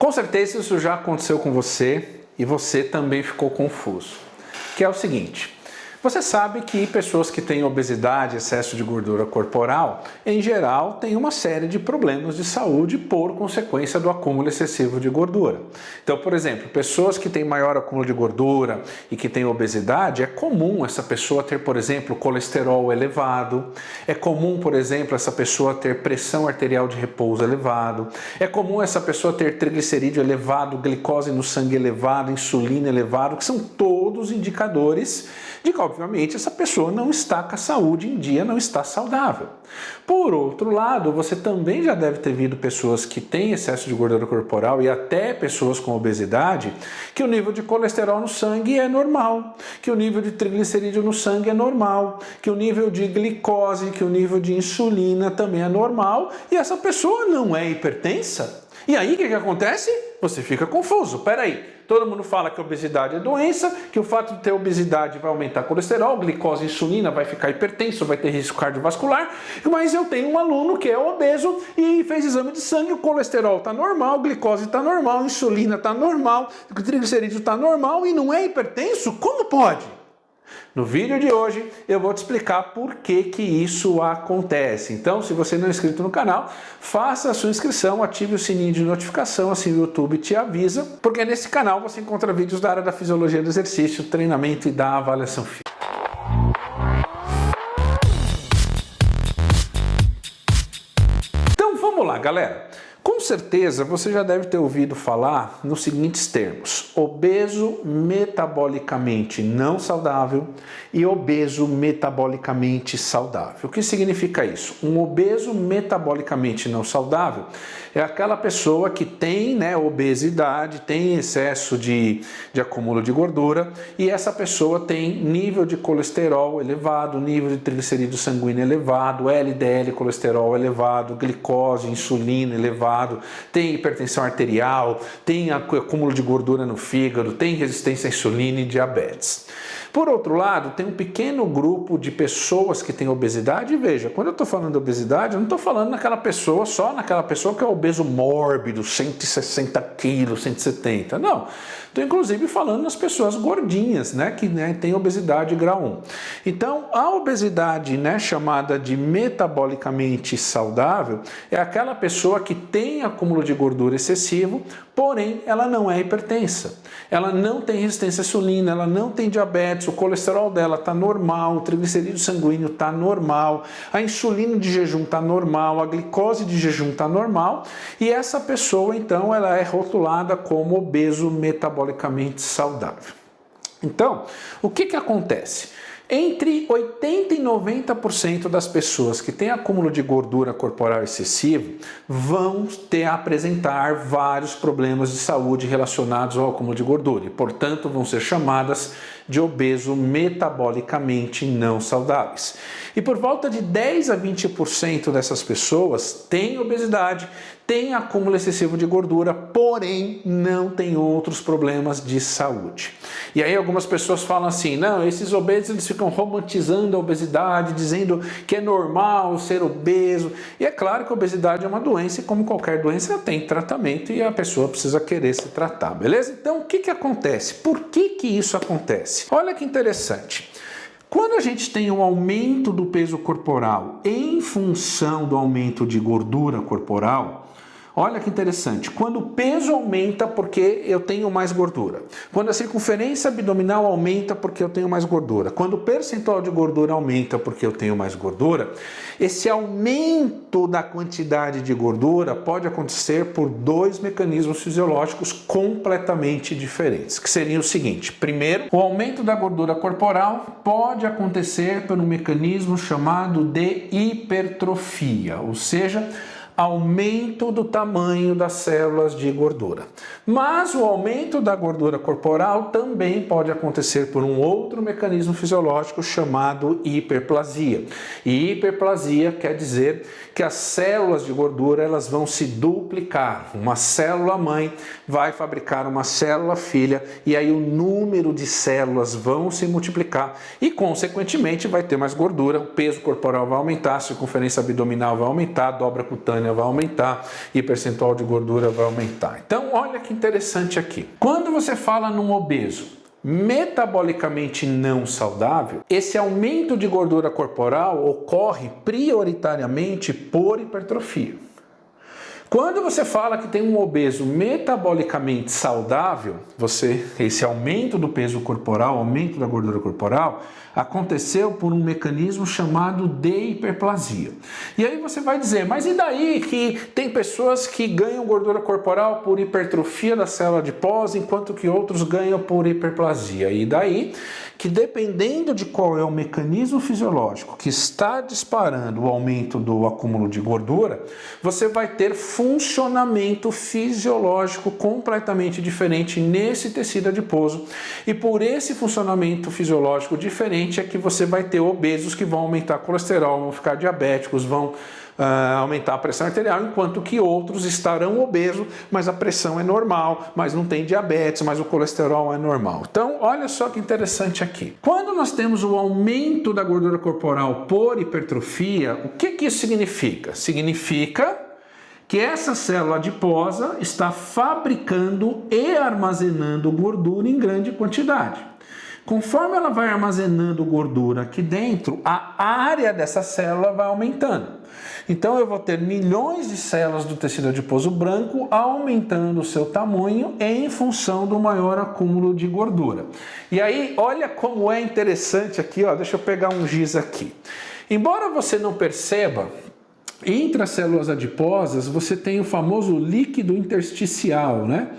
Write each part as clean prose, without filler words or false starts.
Com certeza isso já aconteceu com você e você também ficou confuso. Que é o seguinte, você sabe que pessoas que têm obesidade, excesso de gordura corporal, em geral, têm uma série de problemas de saúde por consequência do acúmulo excessivo de gordura. Então, por exemplo, pessoas que têm maior acúmulo de gordura e que têm obesidade, é comum essa pessoa ter, por exemplo, colesterol elevado, é comum, por exemplo, essa pessoa ter pressão arterial de repouso elevado, é comum essa pessoa ter triglicerídeo elevado, glicose no sangue elevado, insulina elevado, que são todos indicadores de que, obviamente, essa pessoa não está com a saúde em dia, não está saudável. Por outro lado, você também já deve ter visto pessoas que têm excesso de gordura corporal e até pessoas com obesidade, que o nível de colesterol no sangue é normal, que o nível de triglicerídeo no sangue é normal, que o nível de glicose, que o nível de insulina também é normal e essa pessoa não é hipertensa. E aí o que acontece? Você fica confuso. Peraí, todo mundo fala que obesidade é doença, que o fato de ter obesidade vai aumentar colesterol, glicose, insulina, vai ficar hipertenso, vai ter risco cardiovascular, mas eu tenho um aluno que é obeso e fez exame de sangue, o colesterol está normal, glicose está normal, insulina está normal, o triglicerídeo está normal e não é hipertenso? Como pode? No vídeo de hoje eu vou te explicar por que isso acontece. Então, se você não é inscrito no canal, faça a sua inscrição, ative o sininho de notificação, assim o YouTube te avisa, porque nesse canal você encontra vídeos da área da fisiologia do exercício, treinamento e da avaliação física. Então vamos lá, galera. Com certeza você já deve ter ouvido falar nos seguintes termos: obeso metabolicamente não saudável e obeso metabolicamente saudável. O que significa isso? Um obeso metabolicamente não saudável é aquela pessoa que tem obesidade, tem excesso de acúmulo de gordura e essa pessoa tem nível de colesterol elevado, nível de triglicerídeo sanguíneo elevado, LDL colesterol elevado, glicose, insulina elevado, tem hipertensão arterial, tem acúmulo de gordura no fígado, tem resistência à insulina e diabetes. Por outro lado, tem um pequeno grupo de pessoas que têm obesidade, e veja, quando eu estou falando de obesidade, eu não estou falando só naquela pessoa que é obeso mórbido, 160 quilos, 170, não. Estou inclusive falando nas pessoas gordinhas, que têm obesidade grau 1. Então, a obesidade chamada de metabolicamente saudável é aquela pessoa que tem acúmulo de gordura excessivo, porém ela não é hipertensa, ela não tem resistência à insulina, ela não tem diabetes, o colesterol dela está normal, o triglicerídeo sanguíneo está normal, a insulina de jejum está normal, a glicose de jejum está normal e essa pessoa então ela é rotulada como obeso metabolicamente saudável. Então, o que acontece? Entre 80% e 90% das pessoas que têm acúmulo de gordura corporal excessivo vão apresentar vários problemas de saúde relacionados ao acúmulo de gordura e, portanto, vão ser chamadas de obeso metabolicamente não saudáveis. E por volta de 10% a 20% dessas pessoas têm obesidade, têm acúmulo excessivo de gordura, porém não têm outros problemas de saúde. E aí algumas pessoas falam assim, não, esses obesos eles ficam romantizando a obesidade, dizendo que é normal ser obeso. E é claro que a obesidade é uma doença e como qualquer doença ela tem tratamento e a pessoa precisa querer se tratar, beleza? Então o que acontece? Por que isso acontece? Olha que interessante. Quando a gente tem um aumento do peso corporal em função do aumento de gordura corporal, olha que interessante, quando o peso aumenta porque eu tenho mais gordura, quando a circunferência abdominal aumenta porque eu tenho mais gordura, quando o percentual de gordura aumenta porque eu tenho mais gordura, esse aumento da quantidade de gordura pode acontecer por dois mecanismos fisiológicos completamente diferentes, que seriam o seguinte: primeiro, o aumento da gordura corporal pode acontecer por um mecanismo chamado de hipertrofia, ou seja, aumento do tamanho das células de gordura. Mas o aumento da gordura corporal também pode acontecer por um outro mecanismo fisiológico chamado hiperplasia. E hiperplasia quer dizer que as células de gordura elas vão se duplicar. Uma célula mãe vai fabricar uma célula filha e aí o número de células vão se multiplicar e consequentemente vai ter mais gordura, o peso corporal vai aumentar, a circunferência abdominal vai aumentar, a dobra cutânea vai aumentar e o percentual de gordura vai aumentar. Então olha que interessante aqui. Quando você fala num obeso metabolicamente não saudável, esse aumento de gordura corporal ocorre prioritariamente por hipertrofia. Quando você fala que tem um obeso metabolicamente saudável, esse aumento do peso corporal, aumento da gordura corporal, aconteceu por um mecanismo chamado de hiperplasia. E aí você vai dizer, mas e daí que tem pessoas que ganham gordura corporal por hipertrofia da célula adiposa, enquanto que outros ganham por hiperplasia? E daí que dependendo de qual é o mecanismo fisiológico que está disparando o aumento do acúmulo de gordura, você vai ter funcionamento fisiológico completamente diferente nesse tecido adiposo. E por esse funcionamento fisiológico diferente é que você vai ter obesos que vão aumentar colesterol, vão ficar diabéticos, vão aumentar a pressão arterial, enquanto que outros estarão obesos, mas a pressão é normal, mas não tem diabetes, mas o colesterol é normal. Então, olha só que interessante aqui. Quando nós temos o aumento da gordura corporal por hipertrofia, o que isso significa? Significa que essa célula adiposa está fabricando e armazenando gordura em grande quantidade. Conforme ela vai armazenando gordura aqui dentro, a área dessa célula vai aumentando. Então eu vou ter milhões de células do tecido adiposo branco aumentando o seu tamanho em função do maior acúmulo de gordura. E aí, olha como é interessante aqui, ó, deixa eu pegar um giz aqui. Embora você não perceba, entre as células adiposas você tem o famoso líquido intersticial, né?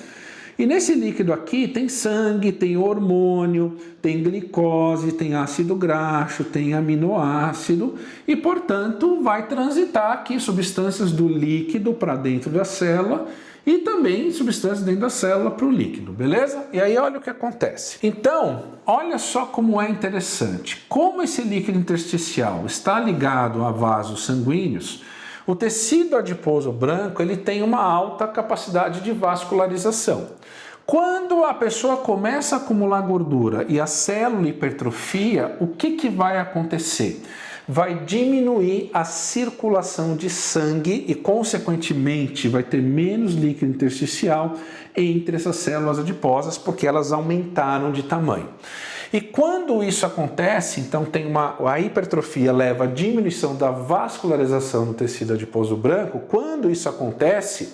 E nesse líquido aqui tem sangue, tem hormônio, tem glicose, tem ácido graxo, tem aminoácido e, portanto, vai transitar aqui substâncias do líquido para dentro da célula e também substâncias dentro da célula para o líquido, beleza? E aí olha o que acontece. Então, olha só como é interessante. Como esse líquido intersticial está ligado a vasos sanguíneos, o tecido adiposo branco ele tem uma alta capacidade de vascularização. Quando a pessoa começa a acumular gordura e a célula hipertrofia, o que vai acontecer? Vai diminuir a circulação de sangue e, consequentemente, vai ter menos líquido intersticial entre essas células adiposas porque elas aumentaram de tamanho. E quando isso acontece, então a hipertrofia leva à diminuição da vascularização no tecido adiposo branco. Quando isso acontece,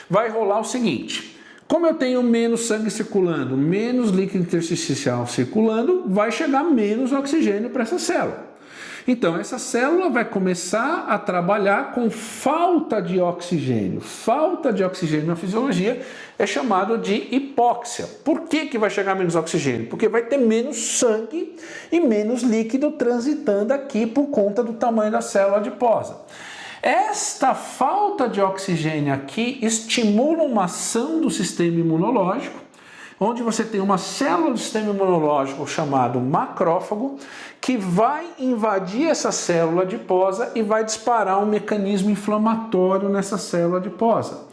vai rolar o seguinte: como eu tenho menos sangue circulando, menos líquido intersticial circulando, vai chegar menos oxigênio para essa célula. Então, essa célula vai começar a trabalhar com falta de oxigênio. Falta de oxigênio na fisiologia é chamado de hipóxia. Por que vai chegar menos oxigênio? Porque vai ter menos sangue e menos líquido transitando aqui por conta do tamanho da célula adiposa. Esta falta de oxigênio aqui estimula uma ação do sistema imunológico, onde você tem uma célula do sistema imunológico chamado macrófago, que vai invadir essa célula adiposa e vai disparar um mecanismo inflamatório nessa célula adiposa.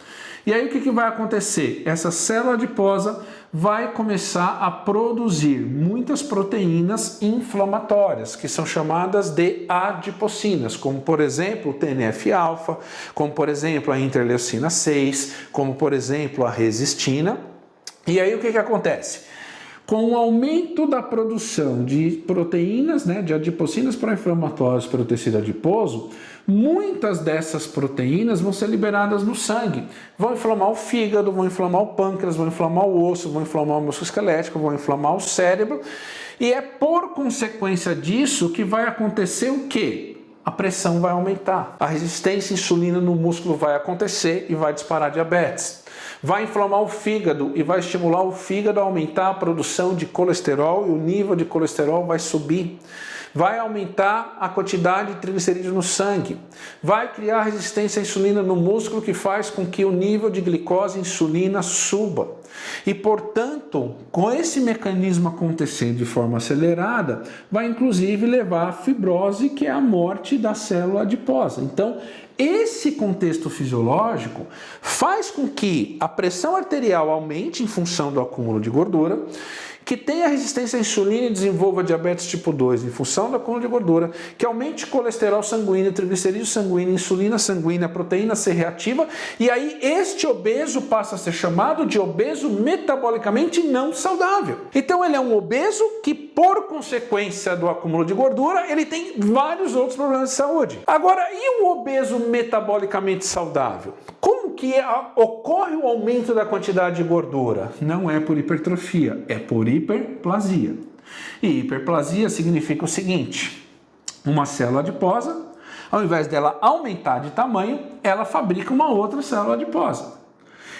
E aí o que vai acontecer? Essa célula adiposa vai começar a produzir muitas proteínas inflamatórias, que são chamadas de adipocinas, como por exemplo o TNF-alfa, como por exemplo a interleucina 6, como por exemplo a resistina. E aí o que acontece? Com o aumento da produção de proteínas, de adipocinas pró-inflamatórias pelo tecido adiposo, muitas dessas proteínas vão ser liberadas no sangue. Vão inflamar o fígado, vão inflamar o pâncreas, vão inflamar o osso, vão inflamar o músculo esquelético, vão inflamar o cérebro. E é por consequência disso que vai acontecer o quê? A pressão vai aumentar. A resistência à insulina no músculo vai acontecer e vai disparar diabetes. vai inflamar o fígado e vai estimular o fígado a aumentar a produção de colesterol e o nível de colesterol vai subir. Vai aumentar a quantidade de triglicerídeos no sangue, vai criar resistência à insulina no músculo, que faz com que o nível de glicose e insulina suba. E, portanto, com esse mecanismo acontecendo de forma acelerada, vai inclusive levar à fibrose, que é a morte da célula adiposa. Então, esse contexto fisiológico faz com que a pressão arterial aumente em função do acúmulo de gordura, que tenha resistência à insulina e desenvolva diabetes tipo 2 em função do acúmulo de gordura, que aumente o colesterol sanguíneo, triglicerídeo sanguíneo, insulina sanguínea, proteína C reativa, e aí este obeso passa a ser chamado de obeso metabolicamente não saudável. Então ele é um obeso que, por consequência do acúmulo de gordura, ele tem vários outros problemas de saúde. Agora, e o obeso metabolicamente saudável? Como que ocorre o aumento da quantidade de gordura? Não é por hipertrofia, é por hiperplasia. E hiperplasia significa o seguinte: uma célula adiposa, ao invés dela aumentar de tamanho, ela fabrica uma outra célula adiposa.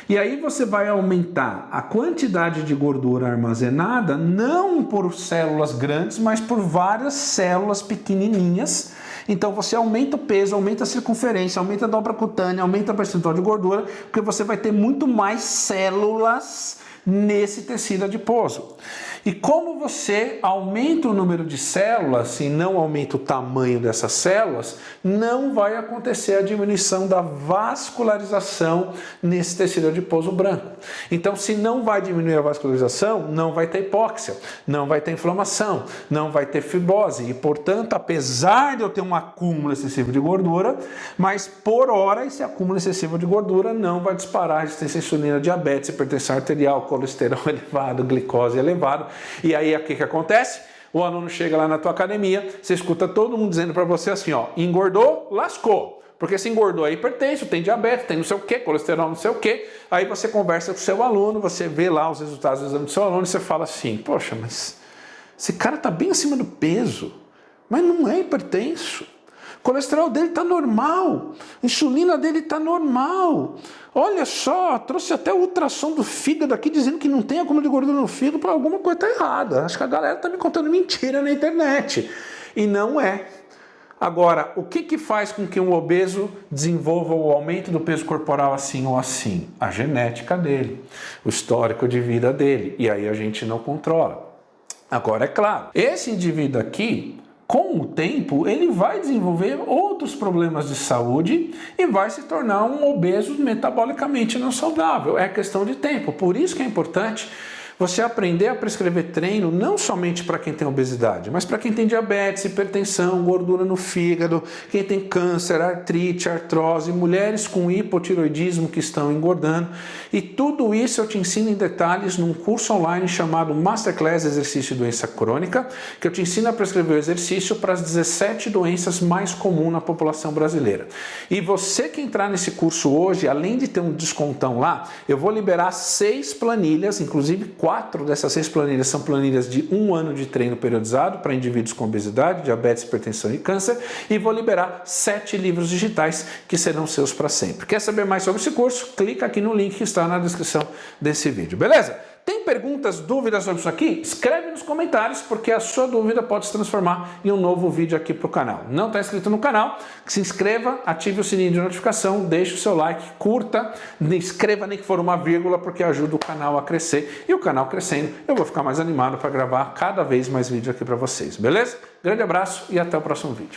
E aí você vai aumentar a quantidade de gordura armazenada, não por células grandes, mas por várias células pequenininhas. Então você aumenta o peso, aumenta a circunferência, aumenta a dobra cutânea, aumenta a percentual de gordura, porque você vai ter muito mais células nesse tecido adiposo. E como você aumenta o número de células e não aumenta o tamanho dessas células, não vai acontecer a diminuição da vascularização nesse tecido adiposo branco. Então, se não vai diminuir a vascularização, não vai ter hipóxia, não vai ter inflamação, não vai ter fibrose. E, portanto, apesar de eu ter um acúmulo excessivo de gordura, mas por hora esse acúmulo excessivo de gordura não vai disparar resistência à insulina, diabetes, hipertensão arterial, colesterol elevado, glicose elevado. E aí o que acontece? O aluno chega lá na tua academia, você escuta todo mundo dizendo para você assim, ó, engordou, lascou. Porque se engordou é hipertenso, tem diabetes, tem não sei o que, colesterol não sei o que. Aí você conversa com o seu aluno, você vê lá os resultados do exame do seu aluno e você fala assim, poxa, mas esse cara está bem acima do peso, mas não é hipertenso. O colesterol dele está normal, a insulina dele está normal. Olha só, trouxe até o ultrassom do fígado aqui dizendo que não tem acúmulo de gordura no fígado, para alguma coisa está errada. Acho que a galera está me contando mentira na internet. E não é. Agora, o que faz com que um obeso desenvolva o aumento do peso corporal assim ou assim? A genética dele, o histórico de vida dele. E aí a gente não controla. Agora, é claro, esse indivíduo aqui, com o tempo, ele vai desenvolver outros problemas de saúde e vai se tornar um obeso metabolicamente não saudável. É questão de tempo. Por isso que é importante você aprender a prescrever treino não somente para quem tem obesidade, mas para quem tem diabetes, hipertensão, gordura no fígado, quem tem câncer, artrite, artrose, mulheres com hipotiroidismo que estão engordando. E tudo isso eu te ensino em detalhes num curso online chamado Masterclass Exercício e Doença Crônica, que eu te ensino a prescrever o exercício para as 17 doenças mais comuns na população brasileira. E você que entrar nesse curso hoje, além de ter um descontão lá, eu vou liberar 6 planilhas, inclusive 4 dessas 6 planilhas são planilhas de 1 ano de treino periodizado para indivíduos com obesidade, diabetes, hipertensão e câncer, e vou liberar 7 livros digitais que serão seus para sempre. Quer saber mais sobre esse curso? Clica aqui no link que está na descrição desse vídeo, beleza? Tem perguntas, dúvidas sobre isso aqui? Escreve nos comentários, porque a sua dúvida pode se transformar em um novo vídeo aqui para o canal. Não está inscrito no canal? Se inscreva, ative o sininho de notificação, deixe o seu like, curta, escreva nem que for uma vírgula, porque ajuda o canal a crescer. E o canal crescendo, eu vou ficar mais animado para gravar cada vez mais vídeos aqui para vocês, beleza? Grande abraço e até o próximo vídeo.